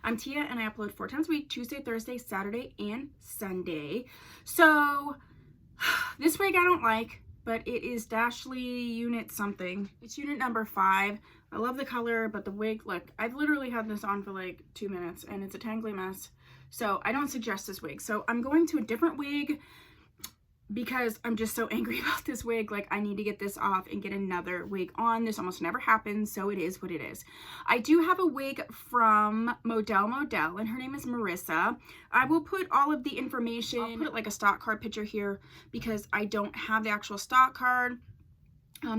I'm Tia and I upload 4 times a week, Tuesday, Thursday, Saturday, and Sunday. So this wig I don't like, but it is Dashley unit something. It's unit number 5. I love the color, but the wig, look, I've literally had this on for like 2 minutes and it's a tangly mess. So I don't suggest this wig. So I'm going to a different wig because I'm just so angry about this wig. Like, I need to get this off and get another wig on. This almost never happens, so it is what it is. I do have a wig from Model, and her name is Marissa. I will put all of the information, I'll put it like a stock card picture here because I don't have the actual stock card.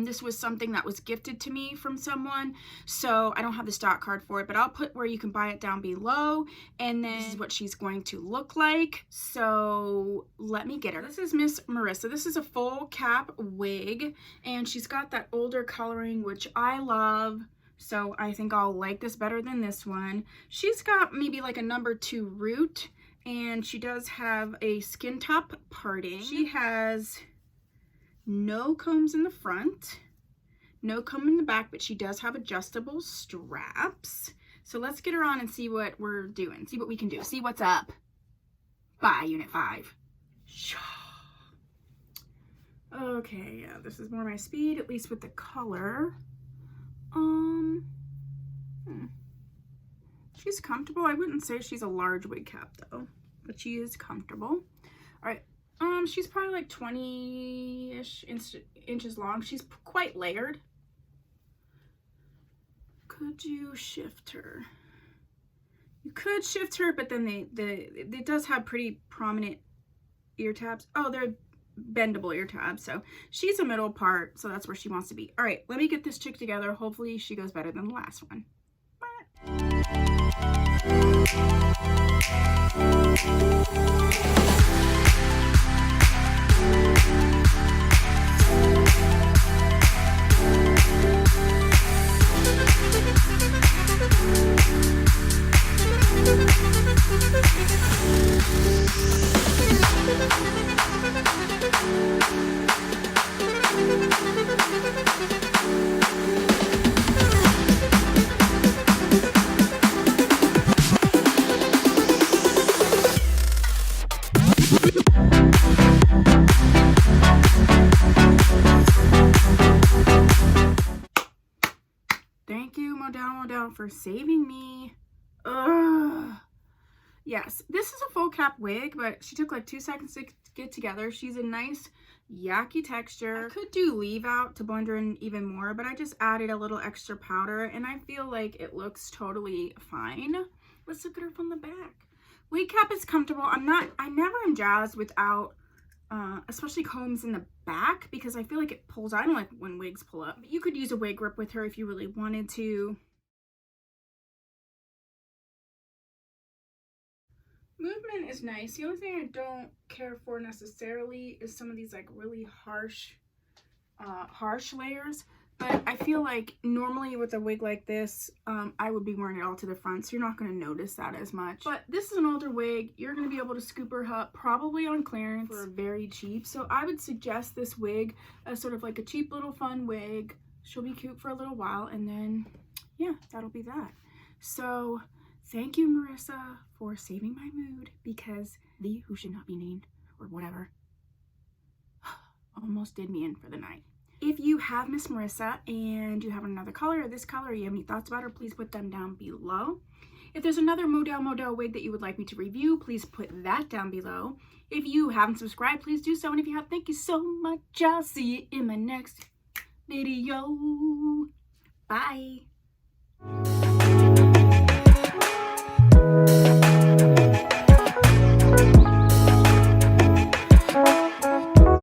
This was something that was gifted to me from someone, so I don't have the stock card for it, but I'll put where you can buy it down below. And then this is what she's going to look like. So let me get her. This is Miss Marissa. This is a full cap wig, and she's got that older coloring, which I love. So I think I'll like this better than this one. She's got maybe like a number 2 root, and she does have a skin top parting. She has no combs in the front, no comb in the back, but she does have adjustable straps. So let's get her on and see what we're doing, see what we can do, see what's up. Bye, Unit 5. Okay, yeah, this is more my speed, at least with the color. She's comfortable. I wouldn't say she's a large wig cap though, but she is comfortable. All right. She's probably like 20-ish inches long. She's quite layered. Could you shift her? You could shift her, but then it does have pretty prominent ear tabs. Oh, they're bendable ear tabs. So she's a middle part, so that's where she wants to be. All right, let me get this chick together. Hopefully she goes better than the last one. Thank you, Model, for saving me. Ugh. Yes, this is a full cap wig, but she took like 2 seconds to get together. She's a nice Yaki texture. I could do leave out to blend her in even more, but I just added a little extra powder and I feel like it looks totally fine. Let's look at her from the back. Wig cap is comfortable. I never am jazzed without especially combs in the back because I feel like it pulls. I don't like when wigs pull up. You could use a wig grip with her if you really wanted to. Movement is nice. The only thing I don't care for necessarily is some of these like really harsh layers. But I feel like normally with a wig like this, I would be wearing it all to the front, so you're not going to notice that as much. But this is an older wig. You're going to be able to scoop her up probably on clearance for very cheap. So I would suggest this wig as sort of like a cheap little fun wig. She'll be cute for a little while, and then, yeah, that'll be that. So thank you, Marissa, for saving my mood because the who should not be named or whatever almost did me in for the night. If you have Miss Marissa and you have another color or this color, or you have any thoughts about her, please put them down below. If there's another Model wig that you would like me to review, please put that down below. If you haven't subscribed, please do so. And if you have, thank you so much. I'll see you in my next video. Bye.